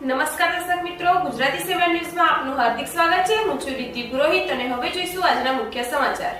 નમસ્કાર દર્શક મિત્રો, ગુજરાતી 7 ન્યૂઝમાં આપનું હાર્દિક સ્વાગત છે। હું છું રીતિ પુરોહિત અને હવે જોઈશું આજના મુખ્ય સમાચાર।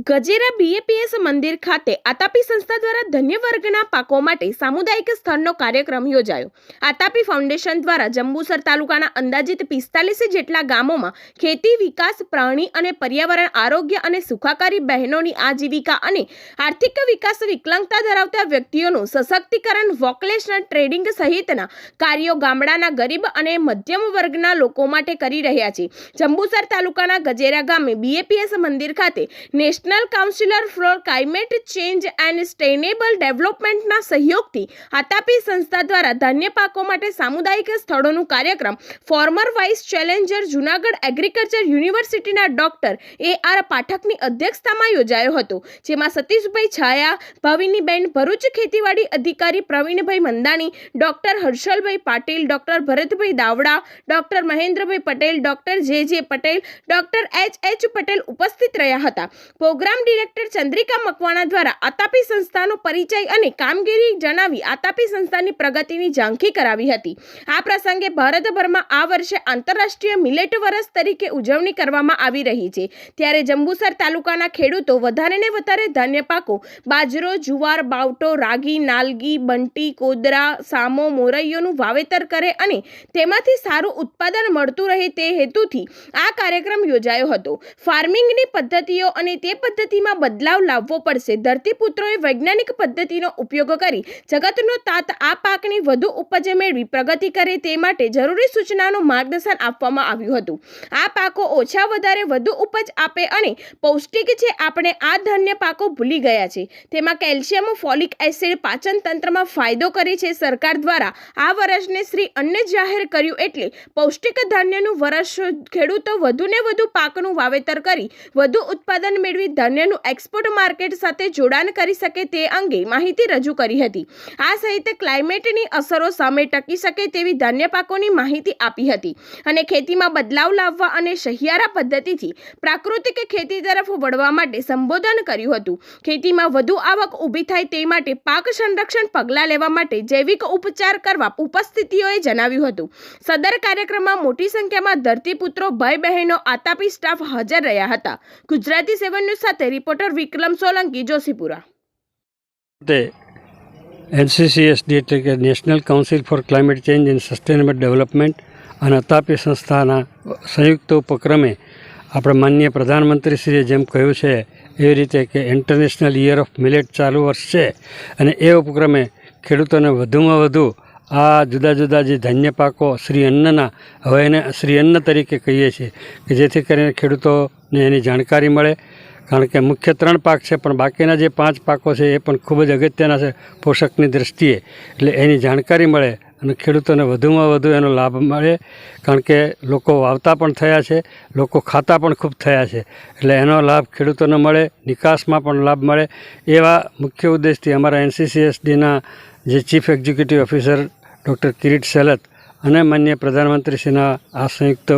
ગજેરા બીએપીએસ મંદિર ખાતે આતાપી સંસ્થા દ્વારા ધન્ય વર્ગના પાકો માટે સામુદાયિક સ્થળનો કાર્યક્રમ યોજાયો। આતાપી ફાઉન્ડેશન દ્વારા જંબુસર તાલુકાના અંદાજિત 45 જેટલા ગામોમાં ખેતી વિકાસ, પ્રાણી અને પર્યાવરણ, આરોગ્ય અને સુખાકારી, બહેનોની આજીવિકા અને આર્થિક વિકાસ, વિકલાંગતા ધરાવતા વ્યક્તિઓનું સશક્તિકરણ, વોકેશનલ ટ્રેનિંગ સહિતના કાર્યો ગામડાના ગરીબ અને મધ્યમ વર્ગના લોકો માટે કરી રહ્યા છે। જંબુસર તાલુકાના ગજેરા ગામે બીએપીએસ મંદિર ખાતે national council for climate change and sustainable ડેવલપમેન્ટના સહયોગથી આતાપી સંસ્થા દ્વારા ધાન્ય પાકો માટે સામુદાયિક સ્થળોનું કાર્યક્રમ former vice chancellor Junagadh agriculture યુનિવર્સિટીના ડોક્ટર AR પાઠકની અધ્યક્ષતામાં યોજાયો હતો, જેમાં સતીશભાઈ છાયા, ભાવિનીબેન ભરૂચ, ખેતીવાડી અધિકારી Pravinbhai Mandani, doctor Harshalbhai Patil, doctor Bharatbhai Davda, doctor Mahendrabhai Patel, doctor JJ Patel, doctor HH Patel ઉપસ્થિત રહ્યા હતા। પ્રોગ્રામ ડિરેક્ટર ચંદ્રિકા મકવાણા દ્વારા આતાપી સંસ્થાનો પરિચય અને કામગીરી જણાવી આતાપી સંસ્થાની પ્રગતિની ઝાંખી કરાવી હતી। આ પ્રસંગે ભારતભરમાં આ વર્ષે આંતરરાષ્ટ્રીય મિલેટ વર્ષ તરીકે ઉજવણી કરવામાં આવી રહી છે, ત્યારે જંબુસર તાલુકાના ખેડૂતો વધારે ને વધારે ધાન્ય પાકો બાજરો, જુવાર, બાવટો, રાગી, નાલગી, બંટી, કોદરા, સામો, મોરૈયોનું વાવેતર કરે અને તેમાંથી સારું ઉત્પાદન મળતું રહે તે હેતુથી આ કાર્યક્રમ યોજાયો હતો। ફાર્મિંગની પદ્ધતિઓ અને તે પદ્ધતિમાં બદલાવ લાવવો પડશે। ધરતીપુત્રોએ વૈજ્ઞાનિક પદ્ધતિનો ઉપયોગ કરી જગતનો તાત આ પાકની વધુ ઉપજ મેળવી પ્રગતિ કરે તે માટે જરૂરી સૂચનાનું માર્ગદર્શન આપવામાં આવ્યું હતું। આ પાકો ઓછા વધારે વધુ ઉપજ આપે અને પૌષ્ટિક છે। આપણે આ ધાન્ય પાકો ભૂલી ગયા છે, તેમાં કેલ્શિયમ, ફોલિક એસિડ પાચન તંત્રમાં ફાયદો કરે છે। સરકાર દ્વારા આ વર્ષને શ્રી અન્ન જાહેર કર્યું એટલે પૌષ્ટિક ધાન્યનું વર્ષ ખેડૂતો વધુને વધુ પાકનું વાવેતર કરી વધુ ઉત્પાદન મેળવી ધાન્યનું એક્સપોર્ટ માર્કેટ સાથે જોડાણ કરી શકે તે અંગે માહિતી રજૂ કરી હતી। આ સહિત ક્લાઇમેટની અસરો સામે ટકી શકે તેવી ધાન્ય પાકોની માહિતી આપી હતી અને ખેતીમાં બદલાવ લાવવા અને સહિયારા પદ્ધતિથી પ્રાકૃતિક ખેતી તરફ વળવા માટે સંબોધન કર્યું હતું। ખેતીમાં વધુ આવક ઊભી થાય તે માટે પાક સંરક્ષણ પગલાં લેવા માટે જૈવિક ઉપચાર કરવા ઉપસ્થિતિઓએ જણાવ્યું હતું। સદર કાર્યક્રમમાં મોટી સંખ્યામાં ધરતીપુત્રો, ભાઈ બહેનો, આતાપી સ્ટાફ હાજર રહ્યા હતા। ગુજરાતી 7 ન્યૂઝ સાથે રિપોર્ટર વિક્રમ સોલંકી, જોશીપુરા। NCCSD એટલે કે national council for climate change and sustainable development અને આતાપી સંસ્થાના સંયુક્ત ઉપક્રમે આપણે માનનીય પ્રધાનમંત્રીશ્રીએ જેમ કહ્યું છે એવી રીતે કે ઇન્ટરનેશનલ યર ઓફ મિલેટ ચાલુ વર્ષ છે અને એ ઉપક્રમે ખેડૂતોને વધુમાં વધુ આ જુદા જુદા જે ધાન્ય પાકો શ્રી અન્નના, હવે એને શ્રી અન્ન તરીકે કહીએ છીએ કે જેથી કરીને ખેડૂતોને એની જાણકારી મળે, કારણ કે મુખ્ય 3 પાક છે પણ બાકીના જે 5 પાકો છે એ પણ ખૂબ જ અગત્યના છે પોષકની દૃષ્ટિએ, એટલે એની જાણકારી મળે અને ખેડૂતોને વધુમાં વધુ એનો લાભ મળે, કારણ કે લોકો વાવતા પણ થયા છે, લોકો ખાતા પણ ખૂબ થયા છે, એટલે એનો લાભ ખેડૂતોને મળે, નિકાસમાં પણ લાભ મળે, એવા મુખ્ય ઉદ્દેશથી અમારા NCCSDના જે chief executive officer doctor Kirit Selat અને માનનીય પ્રધાનમંત્રીશ્રીના આ સંયુક્ત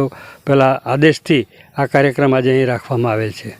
પહેલાં આદેશથી આ કાર્યક્રમ આજે અહીં રાખવામાં આવેલ છે।